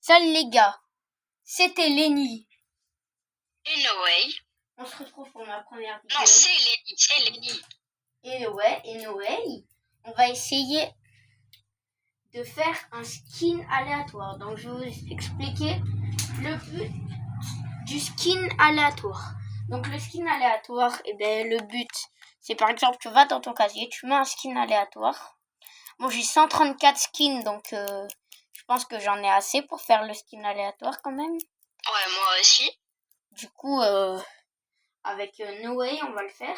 Salut les gars, c'était Lenny. Et Noé. On se retrouve pour ma première vidéo. Non, c'est Lenny. Et Noé, on va essayer de faire un skin aléatoire. Donc je vais vous expliquer le but du skin aléatoire. Donc le skin aléatoire, le but, c'est par exemple, tu vas dans ton casier, tu mets un skin aléatoire. Bon, j'ai 134 skins, donc je pense que j'en ai assez pour faire le skin aléatoire quand même. Ouais, moi aussi. Du coup, avec Noé, on va le faire.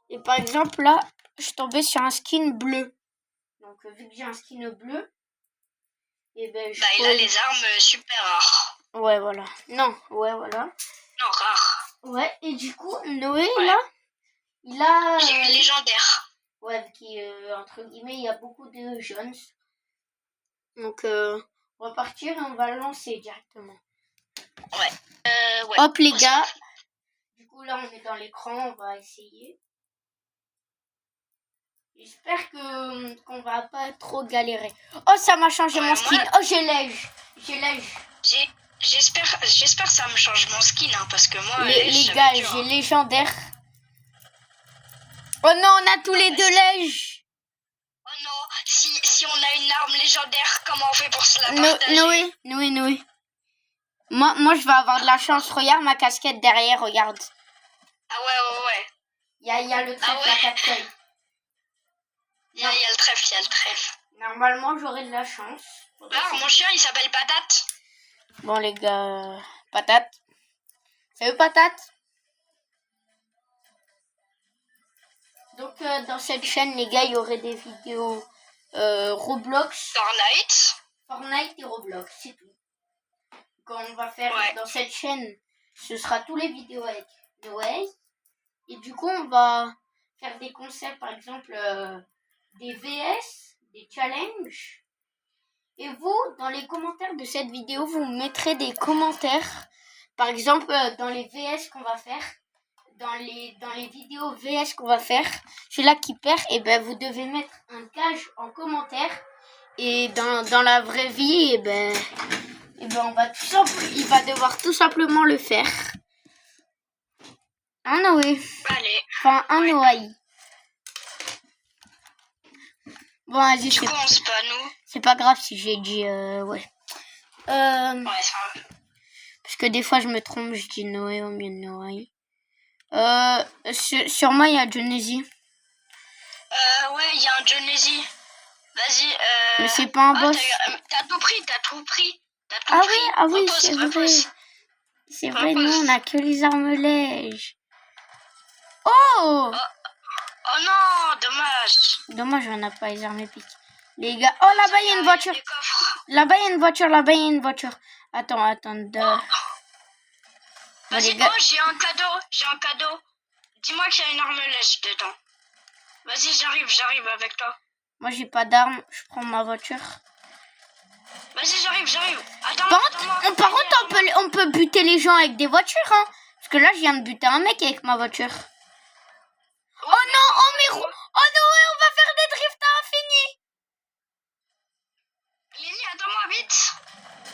Et par exemple, là, je suis tombée sur un skin bleu. Donc, vu que j'ai un skin bleu, il a les armes super rares. Ouais, voilà. Non, ouais, voilà. Non, rares. Ouais, et du coup, Noé, là, il a... J'ai eu légendaire. Ouais, qui, entre guillemets, il y a beaucoup de jaunes. Donc, on va partir et on va le lancer directement. Ouais. Hop, les gars. Du coup, là, on est dans l'écran, on va essayer. J'espère qu'on va pas trop galérer. Oh, ça m'a changé mon skin. Oh, j'ai l'âge. J'espère que ça me change mon skin, hein, parce que moi... Les gars, j'ai légendaire. Oh non, on a tous les deux l'âge. Oh non, si on a une arme légendaire, comment on fait pour se la partager? Noé. Moi, je vais avoir de la chance. Regarde ma casquette derrière, regarde. Ah ouais. Il y a le trèfle à 4 feuilles. Il y a le trèfle. Normalement, j'aurai de la chance. Alors, mon chien, il s'appelle Patate. Bon, les gars, Patate. Salut, Patate. Donc, dans cette chaîne, les gars, il y aurait des vidéos Roblox. Fortnite et Roblox, c'est tout. Quand on va faire dans cette chaîne, ce sera tous les vidéos avec Noé. Et du coup, on va faire des concepts, par exemple, des VS, des challenges. Et vous, dans les commentaires de cette vidéo, vous mettrez des commentaires. Par exemple, dans les VS qu'on va faire, dans les vidéos VS qu'on va faire, celui-là qui perd, vous devez mettre un gage en commentaire. Et dans la vraie vie, on va il va devoir tout simplement le faire. Un Noé. Allez. Enfin, un Noaï. Bon, vas-y, c'est pas grave si j'ai dit parce que des fois je me trompe, je dis Noé au mieux de Noaï. Sur moi, il y a Genesee. Ouais, il y a un Genesee. Vas-y. Mais c'est pas un boss. T'as tout pris. Ah oui, c'est vrai. C'est vrai, nous, on a que les armes lèges. Oh non, dommage. Dommage, on n'a pas les armes épiques. Les gars, oh là-bas, il y a une voiture. Là-bas, il y a une voiture. Attends. Vas-y, j'ai un cadeau. Dis-moi qu'il y a une arme lèche dedans. Vas-y, j'arrive avec toi. Moi, j'ai pas d'arme, je prends ma voiture. Vas-y, j'arrive. Attends. Par contre, on peut buter les gens avec des voitures, hein. Parce que là, je viens de buter un mec avec ma voiture. Oh non, oh Noé, on va faire des drifts à l'infini. Lenny, attends-moi vite.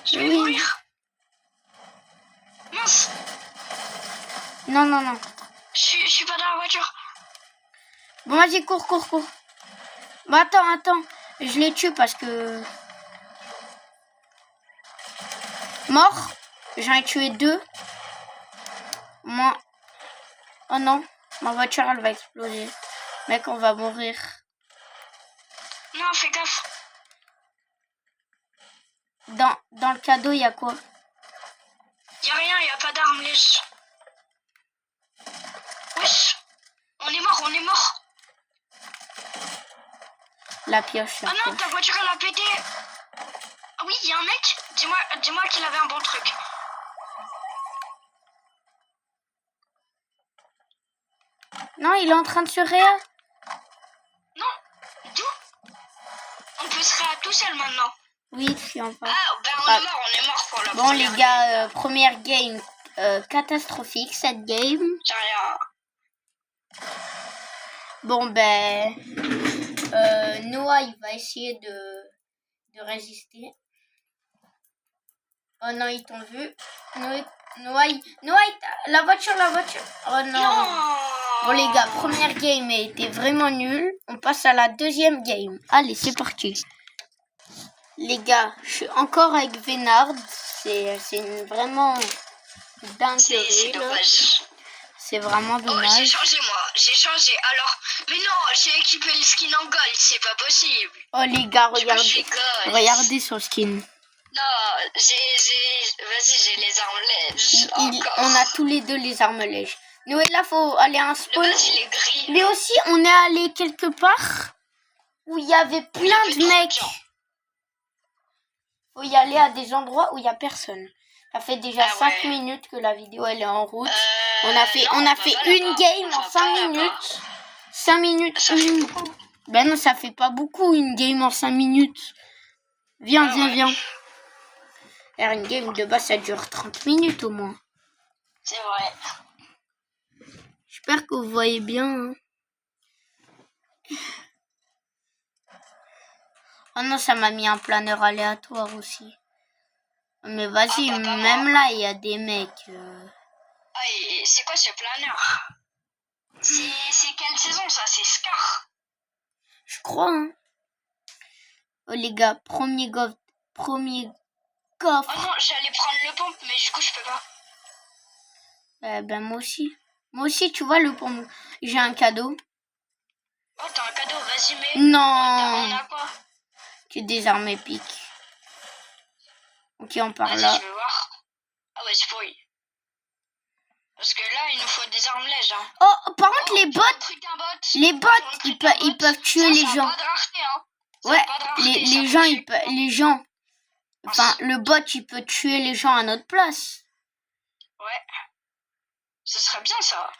Je vais mourir. Mince. Non. Je suis pas dans la voiture. Bon, vas-y, cours. Bah, attends. Je les tue parce que... Mort. J'en ai tué 2. Moi... Oh non. Ma voiture, elle va exploser. Mec, on va mourir. Non, fais gaffe. Dans le cadeau, il y a quoi? Il y a rien, il y a pas d'armes lèches. Wesh. On est mort. La pioche. Ah non, ta voiture, elle a pété. Ah oui, il y a un mec. Dis-moi qu'il avait un bon truc. Non, il est en train de se réa. Non, d'où? On peut se réa tout seul maintenant. Oui, je suis en face. On est mort pour la bon, les gars, première game catastrophique, cette game. J'ai rien. Bon, Noah, il va essayer de résister. Oh non, ils t'ont vu. Noaï, la voiture. Oh non. Bon les gars, première game a été vraiment nulle. On passe à la deuxième game. Allez, c'est parti. Les gars, je suis encore avec Vénard. C'est vraiment dinguerie. C'est dommage. C'est vraiment dommage. Oh, j'ai changé moi. J'ai changé. Alors, mais non, j'ai équipé le skin en gold. C'est pas possible. Oh les gars, regardez son skin. Non, vas-y, j'ai les armes lèges. On a tous les deux les armes lèges. Nous, là, faut aller à un spawn. Il est gris. Mais aussi, on est allé quelque part où il y avait plein de mecs. Faut y aller à des endroits où il y a personne. Ça fait déjà 5 minutes que la vidéo elle est en route. On a fait une game en 5 minutes. 5 minutes. Ben non, ça fait pas beaucoup une game en 5 minutes. Viens. Alors, une game de base, ça dure 30 minutes au moins. C'est vrai. J'espère que vous voyez bien. Hein. Oh non, ça m'a mis un planeur aléatoire aussi. Mais vas-y, même là, il y a des mecs. Ah, c'est quoi ce planeur? C'est quelle saison ça? C'est Scar? Je crois, hein. Oh les gars, premier coffre. Oh non, j'allais prendre le pompe, mais du coup, je peux pas. Ben moi aussi. Moi aussi, tu vois, le pompe. J'ai un cadeau. Oh, t'as un cadeau, vas-y, mais... Non. On a quoi? Tu des armes épiques. Ok, on part là. Vas-y, je veux voir. Ah ouais, c'est pourri. Parce que là, il nous faut des armes lèges. Hein. Oh, par contre, les bots, ils peuvent tuer les gens. Pas de rareté, hein. Ouais, les gens. Enfin, le bot, il peut tuer les gens à notre place. Ouais. Ce serait bien, ça.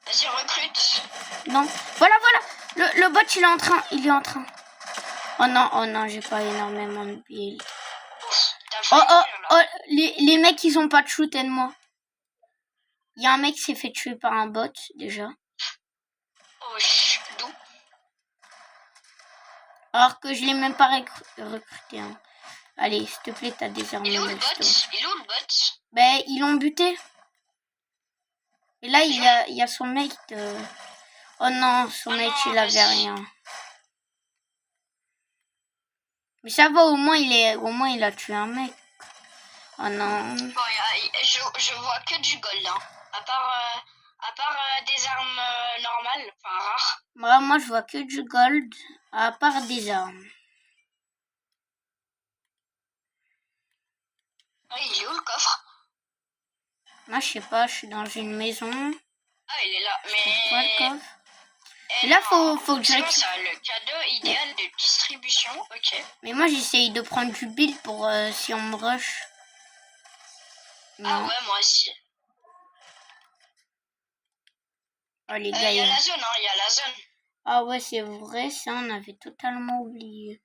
Vas-y, recrute. Non. Voilà. Le bot, il est en train. Oh non, j'ai pas énormément de billes. Oh, les mecs, ils ont pas de shoot, aide-moi. Il y a un mec qui s'est fait tuer par un bot, déjà. Oh, d'où? Alors que je l'ai même pas recruté. Hein. Allez, s'il te plaît, t'as des armes. Il est où le bot? Ben, ils l'ont buté. Et là, il y a son mate. Oh non, son mate, il avait rien. Mais ça va, au moins, il a tué un mec. Oh non. Bon, je vois que du gold, hein. À part des armes normales, enfin rares. Moi, je vois que du gold, à part des armes. Il est où le coffre? Moi, je sais pas, je suis dans une maison. Ah, il est là, mais... Quoi, le coffre? Et là, faut que je récupère. Ça, le cadeau idéal de distribution, ok. Mais moi, j'essaye de prendre du build pour si on me rush. Non. Ah ouais, moi aussi. Oh, les gars, il y a la zone, hein, il y a la zone. Ah ouais, c'est vrai, ça, on avait totalement oublié.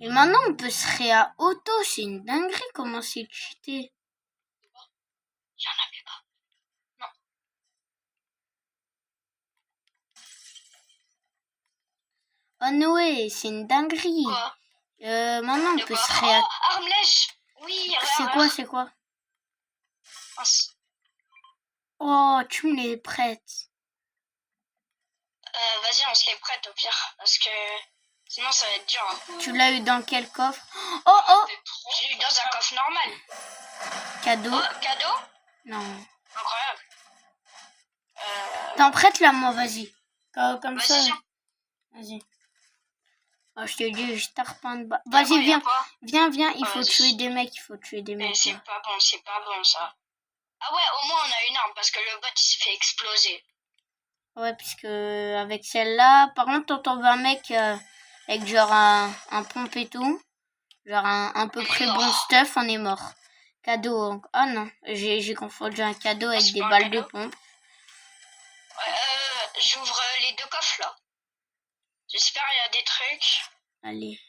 Et maintenant, on peut se réa auto. C'est une dinguerie comment c'est cheaté. J'en avais pas. Non. Oh Noé, c'est une dinguerie. Quoi? Maintenant, on peut se réa... Oh, arme lèche. Oui, c'est quoi? Oh, tu me les prêtes. Vas-y, on se les prête au pire. Parce que sinon, ça va être dur. Hein. Tu l'as eu dans quel coffre? Oh! Je l'ai eu dans un coffre normal. Cadeau? Oh, cadeau? Non. Incroyable. T'en prêtes là, moi, vas-y. Comme ça. Vas-y. Oh, je te dis, je tarpin de bas. Vas-y, viens. Viens. Il faut tuer des mecs. Mais c'est pas bon, ça. Ah ouais, au moins, on a une arme parce que le bot, il s'est fait exploser. Ouais, puisque avec celle-là, par contre, t'entends un mec avec genre un pompe et tout. Genre un peu près bon stuff, on est mort. Cadeau. Ah non, j'ai confondu un cadeau avec des balles de pompe. J'ouvre les deux coffres là. J'espère qu'il y a des trucs. Allez.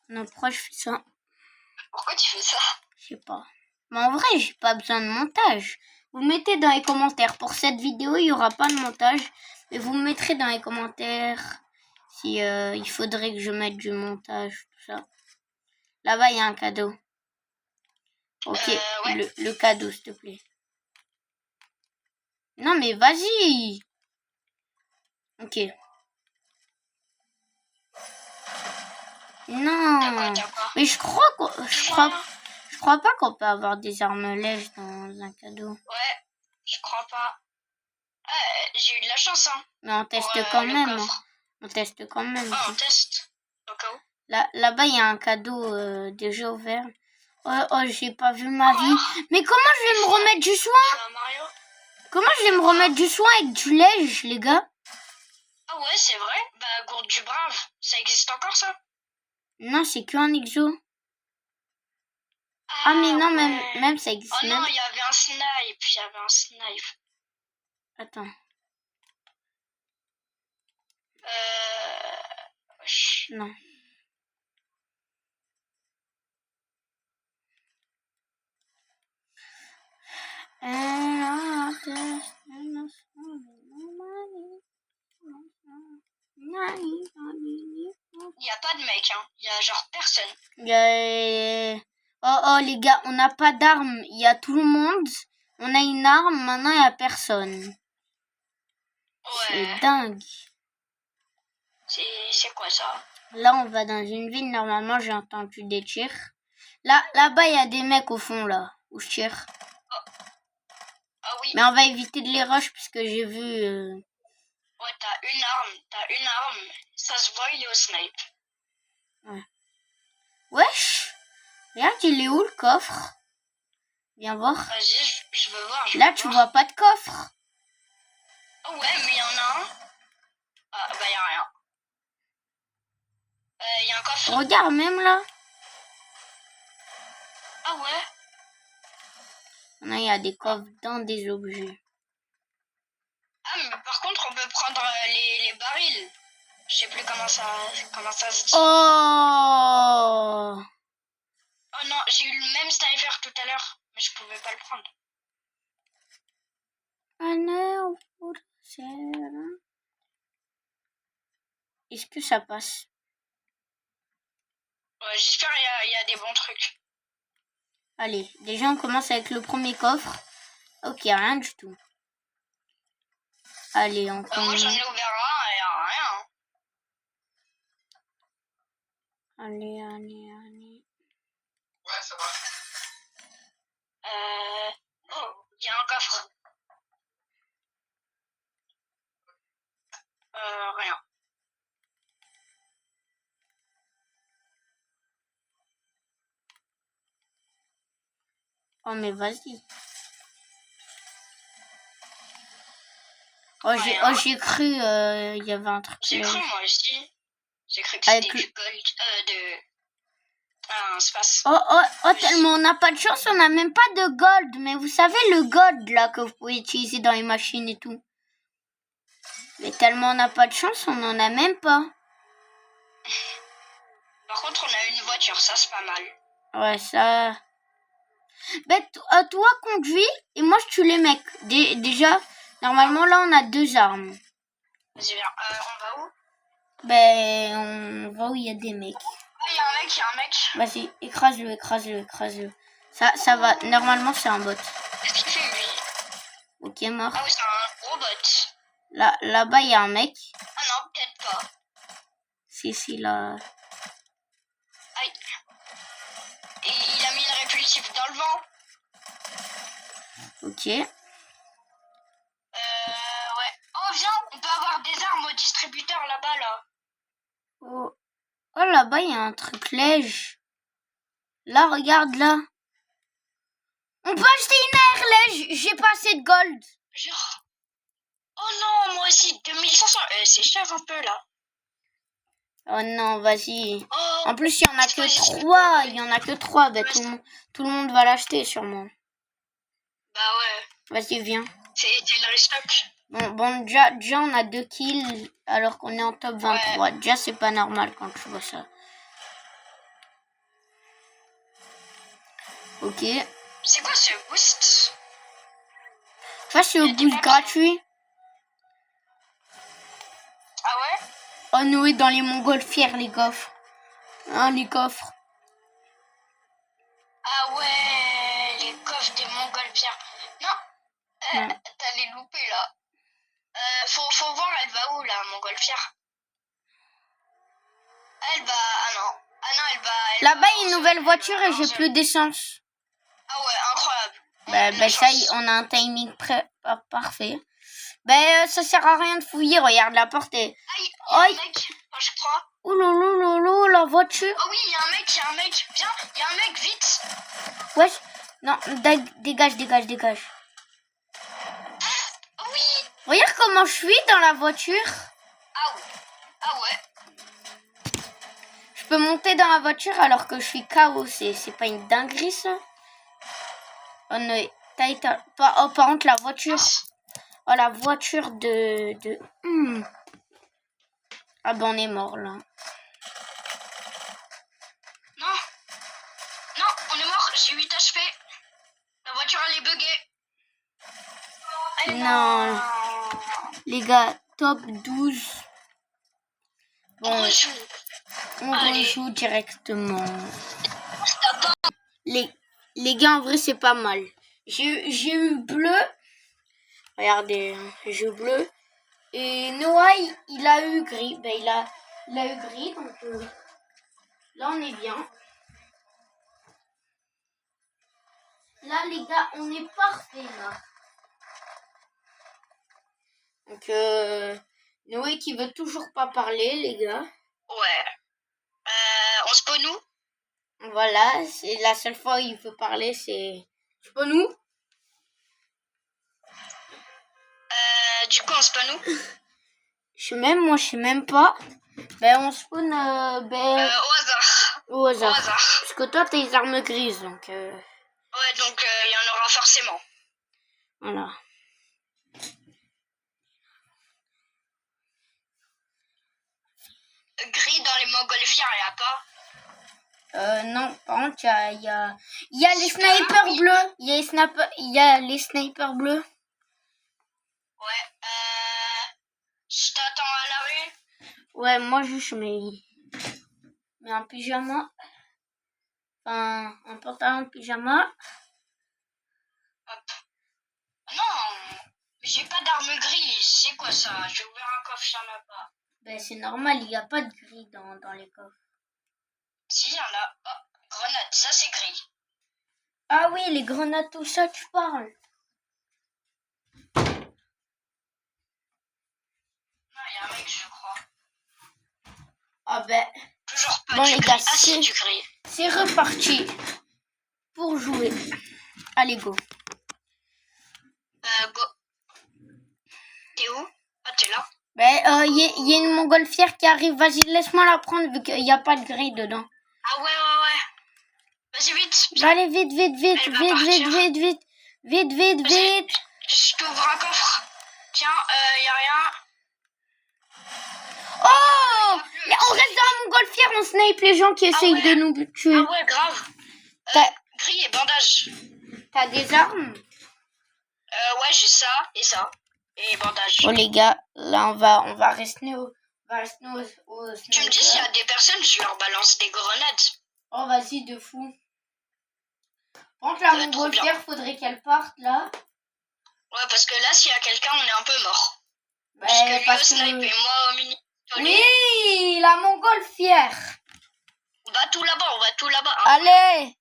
Non, pourquoi je fais ça? Pourquoi tu fais ça? Je sais pas. Mais en vrai, j'ai pas besoin de montage. Vous mettez dans les commentaires. Pour cette vidéo, il n'y aura pas de montage. Mais vous mettrez dans les commentaires si il faudrait que je mette du montage, tout ça. Là-bas, il y a un cadeau. Ok, ouais. le cadeau, s'il te plaît. Non, mais vas-y. Ok. Non. T'as quoi Mais je crois pas qu'on peut avoir des armes lèges dans un cadeau. Ouais, je crois pas. J'ai eu de la chance, hein. Mais on teste quand même. On teste quand même. Oh, on teste. Au cas où. Là-bas, il y a un cadeau déjà ouvert. Oh, j'ai pas vu ma vie. Mais comment je vais me remettre du soin? Comment je vais me remettre du soin avec du lège, les gars? Ah ouais, c'est vrai. Bah, gourde du brave. Ça existe encore, ça? Non, c'est qu'un exo. Ah, mais non, ouais. même ça existe. Oh non, il y avait un snipe. Attends. Non. Il n'y a pas de mec, hein. Il y a genre personne. Oh, les gars, on n'a pas d'armes. Il y a tout le monde. On a une arme, maintenant il n'y a personne. Ouais. C'est dingue. C'est quoi ça? Là, on va dans une ville. Normalement, j'ai entendu des tirs. Là-bas, il y a des mecs au fond, là, où je tire. Ah oui. Mais on va éviter de les rush, puisque j'ai vu... Ouais, t'as une arme. Ça se voit, il est au snipe. Ouais. Wesh. Regarde, il est où, le coffre? Viens voir. Vas-y, je veux voir. Là, tu vois pas de coffre. Oh ouais, mais il y en a un. Ah, bah, il y a rien. Il y a un coffre. Regarde, même là. Ah ouais. Non, il y a des coffres dans des objets. Ah, mais par contre, on peut prendre les barils. Je sais plus comment ça se dit. Oh! Oh non, j'ai eu le même sniper tout à l'heure, mais je pouvais pas le prendre. Est-ce que ça passe? Ouais, j'espère qu'il y a des bons trucs. Allez, déjà on commence avec le premier coffre. Ok, rien du tout. Allez, on commence. Moi j'en ai ouvert un et rien. Allez. Ouais, ça va. Oh, il y a un coffre. Rien. Oh, mais vas-y. Oh, j'ai cru il y avait un truc. J'ai cru moi aussi. J'ai cru que c'était du gold, un space. Oh, tellement on n'a pas de chance, on n'a même pas de gold. Mais vous savez, le gold là que vous pouvez utiliser dans les machines et tout. Mais tellement on n'a pas de chance, on n'en a même pas. Par contre, on a une voiture, ça c'est pas mal. Ouais, ça... Ben, toi, conduis et moi, je tue les mecs. Déjà, normalement, là, on a 2 armes. Vas-y, viens. On va où? Ben, on va où il y a des mecs. Ah, il y a un mec. Vas-y, écrase-le. Ça va. Normalement, c'est un bot. Qu'est-ce qu'il fait, lui? Ok, mort. Ah oui, c'est un gros bot. Là-bas, il y a un mec. Ah non, peut-être pas. Si, là... Aïe. Et il a mis une répulsive dans le vent. Ok. Ouais. Oh, viens, on peut avoir des armes au distributeur là-bas, là. Oh, là-bas, il y a un truc lège. Là, regarde, là. On peut acheter une air lège. J'ai pas assez de gold. Genre... Oh non, moi aussi, 2500. C'est cher un peu, là. Oh non, vas-y. Oh, En plus, il y en a que 3. Il y en a que 3. Ben, tout le monde va l'acheter, sûrement. Bah ouais. Vas-y, viens. C'est le restock. Bon, déjà, on a 2 kills alors qu'on est en top 23. Ouais. Déjà, c'est pas normal quand tu vois ça. Ok. C'est quoi ce boost? Ça, c'est au boost gratuit. Ah ouais? Oh, Noé, dans les montgolfières, les coffres. Hein, les coffres. Ah ouais, les coffres des montgolfières. Non, t'as les loupés là. Faut voir, elle va où la montgolfière? Elle va. Ah non. Ah non, elle va. Là-bas, il y a une nouvelle voiture et j'ai plus d'essence. Ah ouais, incroyable. Ben ça, on a un timing parfait. Ça sert à rien de fouiller. Regarde, la porte est... Aïe, il y a un mec, je crois. Oh lolo, la voiture. Oh oui, il y a un mec. Viens, il y a un mec, vite. Ouais, non, dégage. Oui. Regarde comment je suis dans la voiture. Ah ouais. Je peux monter dans la voiture alors que je suis KO. C'est pas une dinguerie, ça. Oh non, par contre, la voiture... Oh, la voiture de... Ah ben, on est mort, là. Non, on est mort. J'ai 8 HP. La voiture, elle est buggée. Non. Les gars, top 12. Bon, on rejoue directement. Les gars, en vrai, c'est pas mal. J'ai eu bleu. Regardez, j'ai eu bleu. Et Noah, il a eu gris. Ben, il a eu gris, donc là, on est bien. Là, les gars, on est parfait, là. Donc, Noé qui veut toujours pas parler, les gars. Ouais. On spawn où? Voilà, c'est la seule fois où il veut parler, c'est... Spawn où? Du coup, on spawn où? Moi, je sais même pas. Ben, on spawn, au hasard. Parce que toi, t'as les armes grises, donc... Ouais, donc il y en aura forcément. Voilà. Gris dans les montgolfières, il n'y a pas? Non, par contre, il y a les snipers bleus. Il y a les snipers bleus. Ouais, je t'attends à la rue. Ouais, moi, je mets un pyjama. Enfin, un pantalon de pyjama. Hop. Non, mais j'ai pas d'arme grise. C'est quoi ça? J'ai ouvert un coffre, il n'y en a pas. Ben, c'est normal, il n'y a pas de gris dans les coffres. Si, il y en a. Oh, grenade, ça c'est gris. Ah oui, les grenades, tout ça, tu parles. Non, il y a un mec, je crois. Ah ben... Toujours pas bon, du les gris. gars, Ah, c'est du gris. C'est reparti pour jouer. Allez, go. Go. T'es où? Ah, t'es là. Ben, y a une montgolfière qui arrive. Vas-y, laisse-moi la prendre vu qu'il n'y a pas de gris dedans. Ah ouais. Vas-y, vite. Allez, vite. Je t'ouvre un coffre. Tiens, y a rien. Oh! On reste dans la montgolfière, on snipe les gens qui essayent de nous tuer. Ah ouais, grave. Gris et bandage. T'as des armes? Ouais, j'ai ça et ça. Et bandage. Bon, les gars, là, on va rester au Tu me dis s'il y a des personnes, je leur balance des grenades. Oh, vas-y, de fou. Par contre, la montgolfière, faudrait qu'elle parte, là. Ouais, parce que là, s'il y a quelqu'un, on est un peu mort. Ouais, parce que lui au snipe et moi au mini. Oui, la montgolfière. On va tout là-bas, Hein. Allez,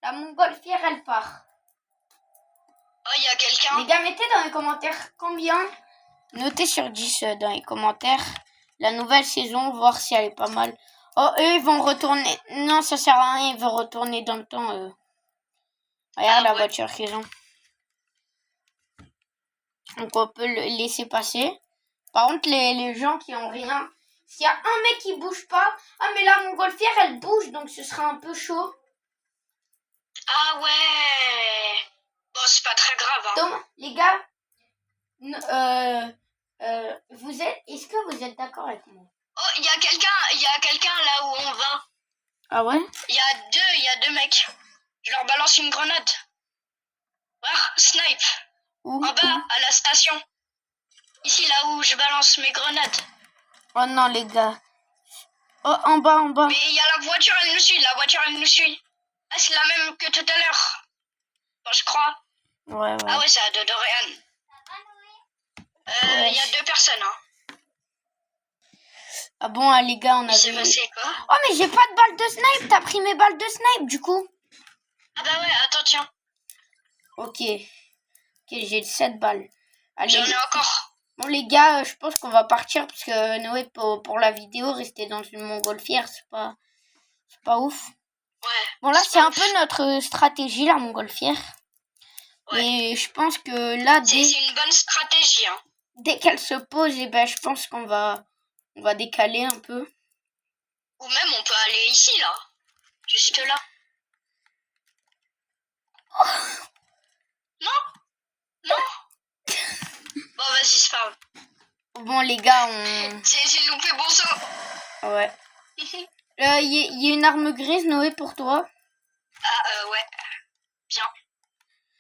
la montgolfière, elle part. Oh, il y a quelqu'un. Les gars, mettez dans les commentaires combien. Notez sur 10 dans les commentaires la nouvelle saison, voir si elle est pas mal. Oh, eux, ils vont retourner. Non, ça sert à rien, ils vont retourner dans le temps. Regarde la voiture qu'ils ont. Donc, on peut le laisser passer. Par contre, les gens qui ont rien... S'il y a un mec qui bouge pas... Ah, mais la montgolfière, elle bouge, donc ce sera un peu chaud. Ah ouais. Bon, c'est pas très grave, hein. Donc, les gars... Est-ce que vous êtes d'accord avec moi? Oh, il y a quelqu'un là où on va. Ah ouais? Il y a deux mecs. Je leur balance une grenade. Ah, snipe. Où? En bas, à la station. Ici, là où je balance mes grenades. Oh non, les gars. Oh, en bas, en bas. Mais il y a la voiture, elle nous suit. La voiture, elle nous suit. Ah, c'est la même que tout à l'heure. Bon, je crois. Ouais. Ah ouais, c'est à Dorian. Il y a 2 personnes. Hein. Ah bon, les gars, on a vu... C'est passé quoi? Oh, mais j'ai pas de balles de snipe. T'as pris mes balles de snipe, du coup. Ah bah ouais, attends, tiens. Ok, j'ai 7 balles. Allez. J'en ai encore. Bon, les gars, je pense qu'on va partir parce que Noé, pour la vidéo, rester dans une montgolfière, c'est pas ouf. Ouais. Bon, là, c'est un peu notre stratégie, la montgolfière. Ouais. Mais je pense que là, c'est une bonne stratégie. Hein. Dès qu'elle se pose, eh ben, je pense qu'on va décaler un peu. Ou même, on peut aller ici, là. Juste là. Oh. Non. Bon, vas-y, c'est pas grave. Bon, les gars, on... J'ai loupé bon saut. Ouais. Y a une arme grise, Noé, pour toi? Ah, ouais. Bien.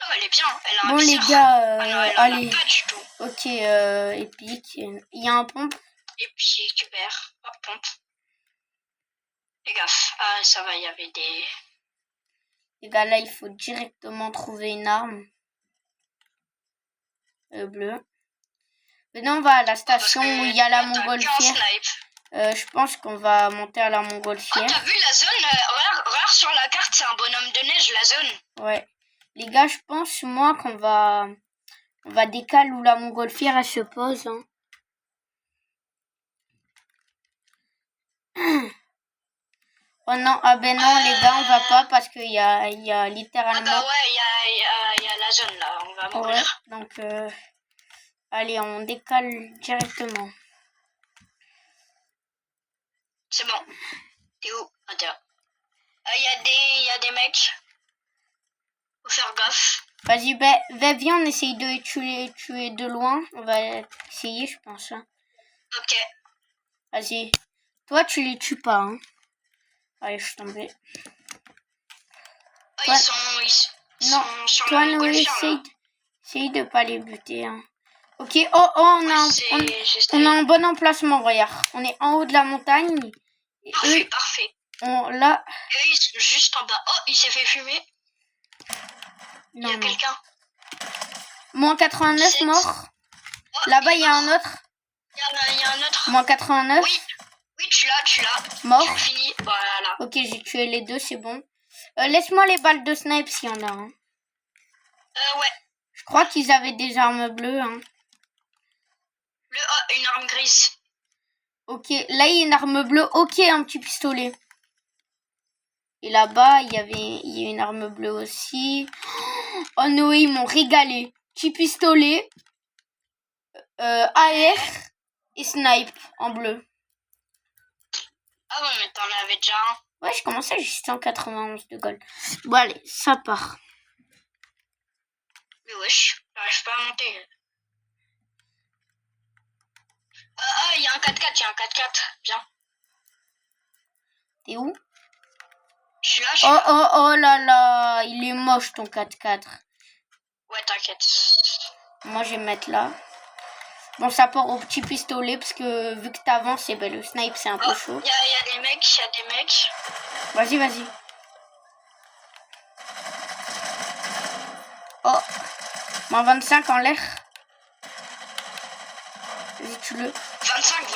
Oh, elle est bien. Elle a bon, un les viseur. gars, Ah non, elle allez. en a pas du tout. Ok, épique. Il y a un pompe. Et puis, récupère. Oh, pompe. Fais gaffe. Ah, ça va, il y avait des... Les gars, là, il faut directement trouver une arme. Bleue. Maintenant, on va à la station où il y a la montgolfière. Je pense qu'on va monter à la montgolfière. Oh, t'as vu la zone? Regarde sur la carte, c'est un bonhomme de neige, la zone. Ouais. Les gars, je pense, moi, qu'on va décaler où la montgolfière, elle se pose. Hein. Oh non, ah ben non, les gars, on va pas parce qu'il y a littéralement... Ah bah ouais, il y a la zone, là, on va mourir. Ouais, donc, allez, on décale directement. C'est bon. T'es où? Attends. Il y a des mecs. Faut faire gaffe. Vas-y, viens, on essaye de tuer de loin. On va essayer, je pense. Hein. Ok. Vas-y. Toi, tu les tues pas. Hein. Allez, je suis tombée. Oh, toi... ils sont sur toi, la Noé, essaye de pas les buter. Hein. Ok, on a un bon emplacement, regarde. On est en haut de la montagne. Parfait, parfait. Là... Et eux, ils sont juste en bas. Oh, il s'est fait fumer. Il y a quelqu'un. Moins 89 mort. Oh, là-bas, il y a un autre. Il y a un autre. Moins 89. Oui, tu l'as. Mort. Tu fini. Voilà. Ok, j'ai tué les deux, c'est bon. Laisse-moi les balles de snipe s'il y en a. Hein. Ouais. Je crois qu'ils avaient des armes bleues. Hein. Une arme grise. Ok, là, il y a une arme bleue. Ok, un petit pistolet. Et là-bas, il y a une arme bleue aussi. Oh, Noé, ils m'ont régalé. Petit pistolet. AR et snipe en bleu. Ah ouais, mais t'en avais déjà un. Ouais, je commençais juste en 91 de gold. Bon, allez, ça part. Mais wesh, j'arrive pas à monter. Il y a un 4x4, Viens. T'es où? Je suis là. Oh là là, il est moche ton 4x4. Ouais, t'inquiète. Moi, je vais me mettre là. Bon, ça part au petit pistolet parce que vu que t'avances, le snipe, c'est un peu chaud. Il y a des mecs, Vas-y. Oh, moins 25 en l'air. Vas-y, tue-le. 25.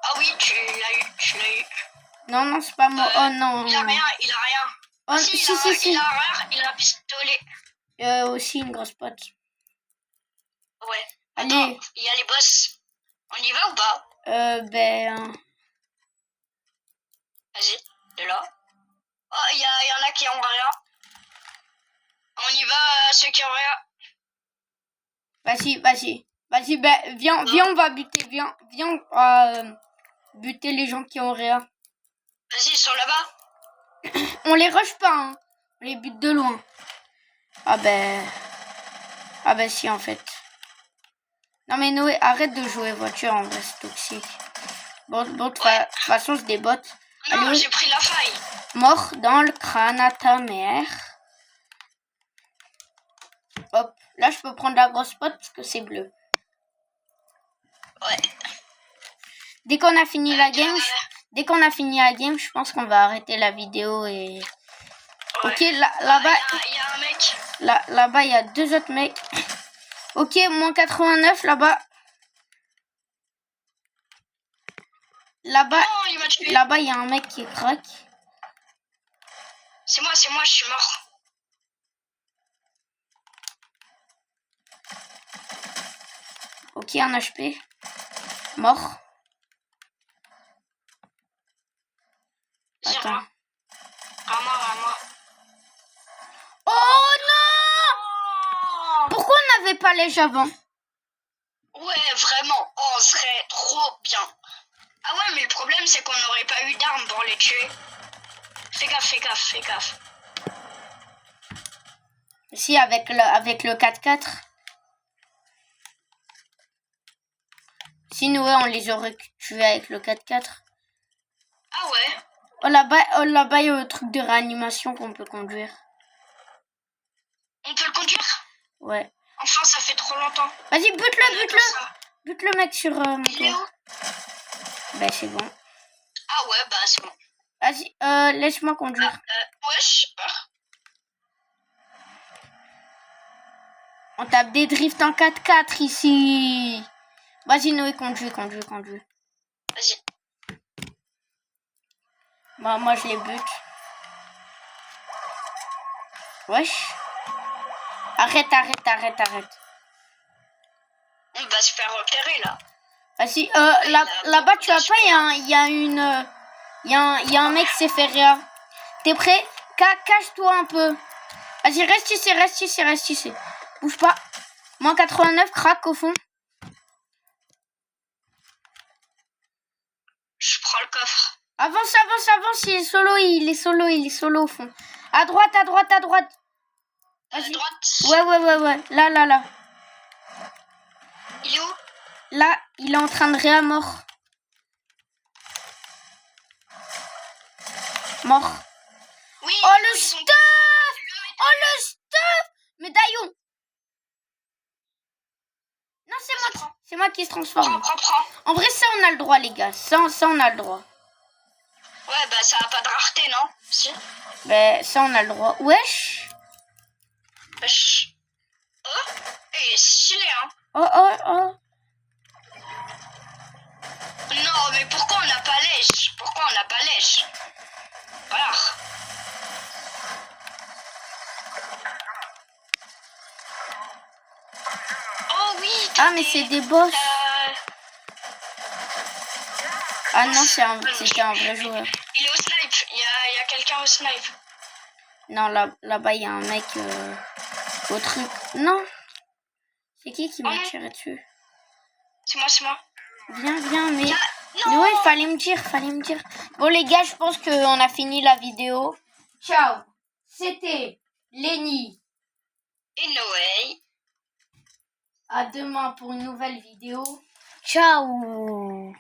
Ah oui, tu l'as eu. Non, c'est pas moi. Oh non. Il a rien. Oh, ah, si. Il a un pistolet. Aussi une grosse pote. Ouais. Allez. Attends, il y a les boss. On y va ou pas? Vas-y, de là. Oh, il y en a qui ont rien. On y va, ceux qui ont rien. Vas-y, viens, on va buter. Viens, buter les gens qui ont rien. Vas-y, ils sont là-bas. On les rush pas, hein. On les bute de loin. Ah ben si, en fait. Non mais Noé, arrête de jouer voiture, en vrai, c'est toxique. Bon, de toute façon, c'est des bots. Non, j'ai pris la faille. Mort dans le crâne à ta mère. Hop, là je peux prendre la grosse pote parce que c'est bleu. Ouais. Dès qu'on a fini la game, je pense qu'on va arrêter la vidéo et... Ouais. Ok, là-bas... Il y a un mec. Là-bas, il y a 2 autres mecs. Ok, moins 89, là-bas. Là-bas, Non, il m'a tué. là-bas, il y a un mec qui craque. C'est moi, je suis mort. Ok, un HP. Mort. Attends. Attends. À moi. Oh non! Oh Pourquoi on n'avait pas les avant? ouais, vraiment. Oh, on serait trop bien. Ah ouais, mais le problème, c'est qu'on n'aurait pas eu d'armes pour les tuer. Fais gaffe. Si, avec le 4x4. Sinon, ouais, on les aurait tués avec le 4x4. Ah ouais. Oh, là-bas, il y a le truc de réanimation qu'on peut conduire. On peut le conduire? Ouais. Enfin, ça fait trop longtemps. Vas-y, bute-le. Bute le mec sur mon Il est toit. où? Ben, c'est bon. Ah ouais, bah c'est bon. Vas-y, laisse-moi conduire. Wesh. On tape des drifts en 4x4 ici. Vas-y, Noé, conduis. Vas-y. Moi, je les bute. Wesh. Arrête. On va se faire repérer là. Vas-y, là-bas, tu vois pas, il y a un mec qui s'est fait rien. T'es prêt? Cache-toi un peu. Vas-y, reste ici. Bouge pas. Moins 89, craque au fond. Je prends le coffre. Avance, il est solo au fond. À droite. À Vas-y. droite. Ouais. Là. Il est où? Là, il est en train de réamort. Mort. Oui. Oh, le stuff! Médaillon. Non, c'est moi qui se transforme. Prends. En vrai, ça, on a le droit, les gars. Ça, on a le droit. Ouais, bah ça a pas de rareté, non? Si. Ben, ça, on a le droit. Wesh. Oh, il est stylé, hein. Oh. Non, mais pourquoi on n'a pas lèche? Voilà. Oh oui. Ah, mais c'est des boss. Ah non, c'était un vrai joueur. Il est au snipe. Il y a quelqu'un au snipe. Non, là-bas, il y a un mec au truc. Non. C'est qui m'a tiré dessus? C'est moi. Viens, mais... Non. Ouais, il fallait me dire. Bon, les gars, je pense qu'on a fini la vidéo. Ciao. C'était Lenny. Et Noé. À demain pour une nouvelle vidéo. Ciao.